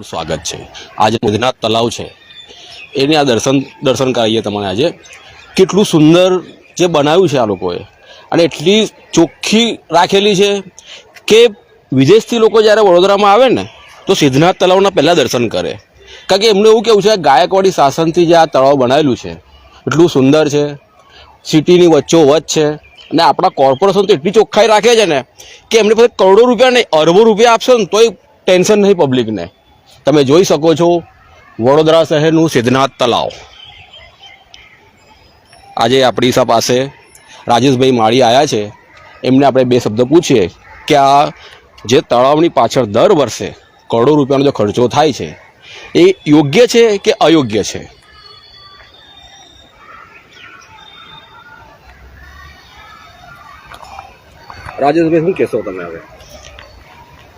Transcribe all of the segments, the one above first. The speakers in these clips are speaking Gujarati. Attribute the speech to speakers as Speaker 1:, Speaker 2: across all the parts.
Speaker 1: સ્વાગત છે। આજે મુદનાથ તલાવ છે એની આ દર્શન કરાવીએ તમને। આજે કેટલું સુંદર જે બનાવ્યું છે આ લોકોએ અને એટલી ચોખ્ખી રાખેલી છે કે વિદેશથી લોકો જ્યારે વડોદરામાં આવે ને તો સિદ્ધનાથ તલાવના પહેલાં દર્શન કરે, કારણ કે એમને એવું કેવું છે ગાયકવાડી શાસનથી જે આ તળાવ બનાવેલું છે એટલું સુંદર છે, સિટીની વચ્ચોવચ્ચ છે અને આપણા કોર્પોરેશન તો એટલી ચોખ્ખાઈ રાખે છે ને કે એમને પછી કરોડો રૂપિયા નહીં અરબો રૂપિયા આપશો ને તોય ટેન્શન નહીં પબ્લિકને। તમે જોઈ શકો છો વડોદરા શહેરનું સિદ્ધનાથ તલાવ। આજે આપણી પાસે રાજેશભાઈ માળી આવ્યા છે, એમને આપણે બે શબ્દ પૂછીએ કે આ જે તળાવની પાછળ દર વર્ષે કરોડો રૂપિયાનો જો ખર્ચો થાય છે એ યોગ્ય છે કે અયોગ્ય છે? રાજેશભાઈ શું કહેશો તમે હવે?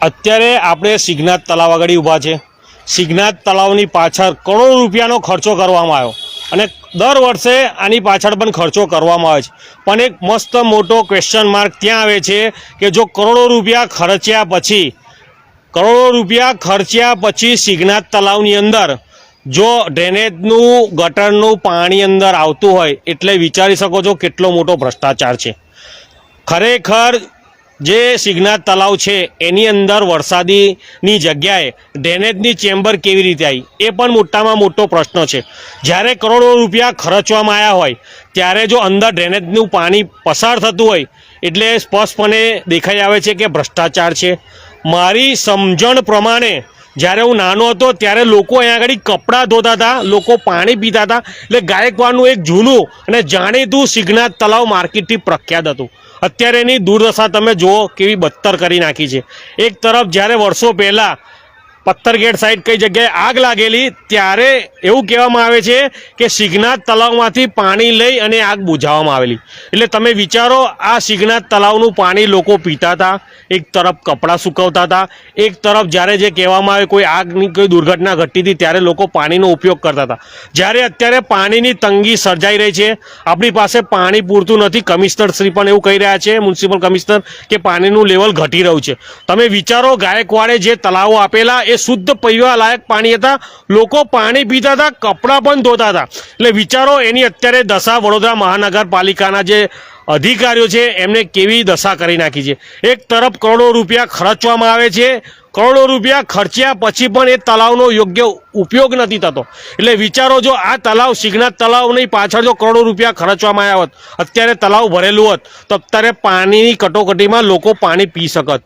Speaker 2: અત્યારે આપણે સિદ્ધનાથ તલાવ આગળ ઊભા છે। સિદ્ધનાથ તલાવની પાછળ કરોડો રૂપિયાનો ખર્ચો કરવામાં આવ્યો અને દર વર્ષે આની પાછળ પણ ખર્ચો કરવામાં આવે છે, પણ એક મસ્ત મોટો ક્વેશ્ચન માર્ક ત્યાં આવે છે કે જો કરોડો રૂપિયા ખર્ચ્યા પછી સિદ્ધનાથ તલાવની અંદર જો ડ્રેનેજનું ગટરનું પાણી અંદર આવતું હોય એટલે વિચારી શકો છો કેટલો મોટો ભ્રષ્ટાચાર છે। ખરેખર જે સિદ્ધનાથ તલાવ છે એની અંદર વરસાદીની જગ્યાએ ડ્રેનેજની ચેમ્બર કેવી રીતે આવી એ પણ મોટામાં મોટો પ્રશ્ન છે। જ્યારે કરોડો રૂપિયા ખર્ચવામાં આવ્યા હોય ત્યારે જો અંદર ડ્રેનેજનું પાણી પસાર થતું હોય એટલે સ્પષ્ટપણે દેખાઈ આવે છે કે ભ્રષ્ટાચાર છે। મારી સમજણ પ્રમાણે જ્યારે હું નાનો હતો ત્યારે લોકો અહીંયા આગળ કપડાં ધોતા હતા, લોકો પાણી પીતા હતા, એટલે ગાયકવાડનું એક જૂનું અને જાણીતું સિદ્ધનાથ તલાવ માર્કેટથી પ્રખ્યાત હતું। અત્યારે એની દુર્દશા તમે જુઓ કેવી બદતર કરી નાખી છે। એક તરફ જ્યારે વર્ષો પહેલાં પથ્થરગેટ સાઈડ કઈ જગ્યાએ આગ લાગેલી ત્યારે એવું કહેવામાં આવે છે કે સિદ્ધનાથ તલાવમાંથી પાણી લઈ અને આગ બુઝાવવામાં આવેલી, એટલે તમે વિચારો આ સિદ્ધનાથ તલાવનું પાણી લોકો પીતા હતા, એક તરફ કપડાં સૂકવતા હતા, એક તરફ જ્યારે જે કહેવામાં આવે કોઈ આગની કોઈ દુર્ઘટના ઘટતી હતી ત્યારે લોકો પાણીનો ઉપયોગ કરતા હતા। જ્યારે અત્યારે પાણીની તંગી સર્જાઈ રહી છે, આપણી પાસે પાણી પૂરતું નથી, કમિશનર શ્રી પણ એવું કહી રહ્યા છે, મ્યુનિસિપલ કમિશનર, કે પાણીનું લેવલ ઘટી રહ્યું છે। તમે વિચારો ગાયકવાડે જે તલાવો આપેલા એ શુદ્ધ પીવા લાયક પાણી હતા, લોકો પાણી પીતા હતા, કપડાં પણ ધોતા હતા, એટલે વિચારો એની અત્યારે દશા વડોદરા મહાનગરપાલિકાના જે અધિકારીઓ છે એમને કેવી દશા કરી નાખી છે। એક તરફ કરોડો રૂપિયા ખર્ચવામાં આવે છે, કરોડો રૂપિયા ખર્ચ્યા પછી પણ એ તલાવનો યોગ્ય ઉપયોગ નથી થતો, એટલે વિચારો જો આ તલાવ સિદ્ધનાથ તલાવની પાછળ જો કરોડો રૂપિયા ખર્ચવામાં આવ્યા હોત, અત્યારે તલાવ ભરેલું હોત તો અત્યારે પાણીની કટોકટીમાં લોકો પાણી પી શકત।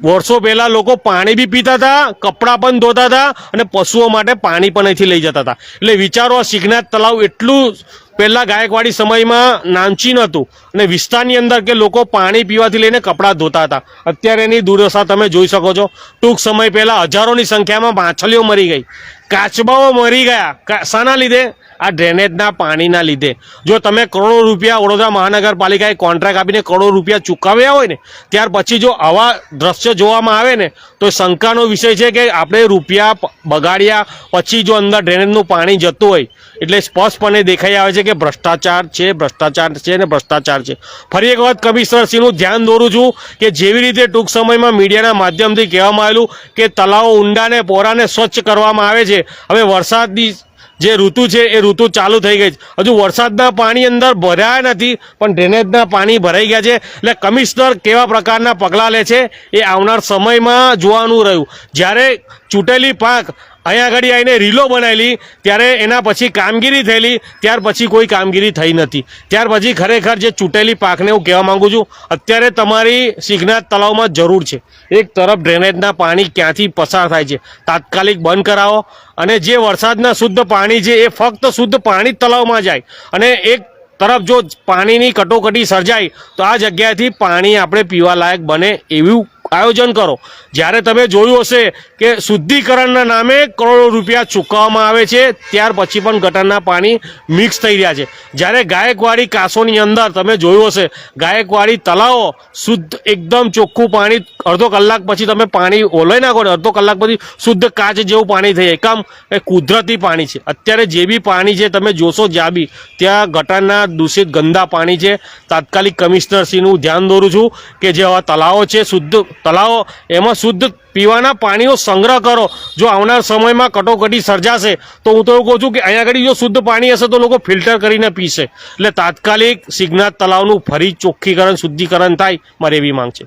Speaker 2: વર્ષો પહેલાં લોકો પાણી બી પીતા હતા, કપડાં પણ ધોતા હતા અને પશુઓ માટે પાણી પણ અહીંથી લઈ જતા હતા, એટલે વિચારો આ સિદ્ધનાથ તલાવ એટલું પહેલાં ગાયકવાડી સમયમાં નામચીન હતું અને વિસ્તારની અંદર કે લોકો પાણી પીવાથી લઈને કપડાં ધોતા હતા। અત્યારે એની દુર્દશા તમે જોઈ શકો છો। ટૂંક સમય પહેલાં હજારોની સંખ્યામાં માછલીઓ મરી ગઈ, કાચબાઓ મરી ગયા, શાના લીધે? આ ડ્રેનેજના પાણીના લીધે। જો તમે કરોડો રૂપિયા વડોદરા મહાનગરપાલિકાએ કોન્ટ્રાક્ટ આપીને કરોડો રૂપિયા ચૂકવ્યા હોય ને ત્યાર પછી જો આવા દ્રશ્ય જોવામાં આવે ને તો શંકાનો વિષય છે કે આપણે રૂપિયા બગાડ્યા પછી જો અંદર ડ્રેનેજનું પાણી જતું હોય એટલે સ્પષ્ટપણે દેખાઈ આવે છે કે ભ્રષ્ટાચાર છે, ભ્રષ્ટાચાર છે ને ભ્રષ્ટાચાર છે। ફરી એક વખત કમિશનરશ્રીનું ધ્યાન દોરું છું કે જેવી રીતે ટૂંક સમયમાં મીડિયાના માધ્યમથી કહેવામાં આવેલું કે તલાવો ઊંડાને પોરાને સ્વચ્છ કરવામાં આવે છે, હવે વરસાદની જે ઋતુ છે એ ઋતુ ચાલુ થઈ ગઈ છે, હજુ વરસાદના પાણી અંદર ભરાયા નથી પણ ડ્રેનેજના પાણી ભરાઈ ગયા છે, એટલે કમિશનર કેવા પ્રકારના પગલાં લે છે એ આવનાર સમયમાં જોવાનું રહ્યું। જ્યારે ચૂંટેલી પાંખ અહીંયા આગળ આવીને રીલો બનાવેલી ત્યારે એના પછી કામગીરી થયેલી, ત્યાર પછી કોઈ કામગીરી થઈ નથી। ત્યાર પછી ખરેખર જે ચૂંટેલી પાંખને હું કહેવા માગું છું અત્યારે તમારી સિદ્ધનાથ તલાવમાં જરૂર છે, એક તરફ ડ્રેનેજના પાણી ક્યાંથી પસાર થાય છે તાત્કાલિક બંધ કરાવો અને જે વરસાદના શુદ્ધ પાણી છે એ ફક્ત શુદ્ધ પાણી જ તલાવમાં જાય અને એક તરફ જો પાણીની કટોકટી સર્જાય તો આ જગ્યાએથી પાણી આપણે પીવા લાયક બને એવું આયોજન કરો। જ્યારે તમે જોયું હશે કે શુદ્ધિકરણના નામે કરોડો રૂપિયા ચૂકવવામાં આવે છે ત્યાર પછી પણ ગટરના પાણી મિક્સ થઈ રહ્યા છે। જ્યારે ગાયકવાડી કાંસોની અંદર તમે જોયું હશે ગાયકવાડી તલાવો શુદ્ધ એકદમ ચોખ્ખું પાણી અડધો કલાક પછી તમે પાણી ઓલાઈ નાખો ને અડધો કલાક પછી શુદ્ધ કાચ જેવું પાણી થઈ જાય, કામ એ કુદરતી પાણી છે। અત્યારે જે બી પાણી છે તમે જોશો જ્યાં બી ત્યાં ગટરના દૂષિત ગંદા પાણી છે। તાત્કાલિક કમિશનરશ્રીનું ધ્યાન દોરું છું કે જે આવા તલાવો છે શુદ્ધ તળાવો એમાં શુદ્ધ પીવાના પાણીનો સંગ્રહ કરો. જો આવનાર સમયમાં કટોકટી સર્જાશે તો હું તો એવું કહું છું કે અહીંયા આગળ જો શુદ્ધ પાણી હશે તો લોકો ફિલ્ટર કરીને પીશે. એટલે તાત્કાલિક સિંગનાથ તળાવનું ફરી ચોખ્ખીકરણ શુદ્ધિકરણ થાય, મારી એવી માંગ છે.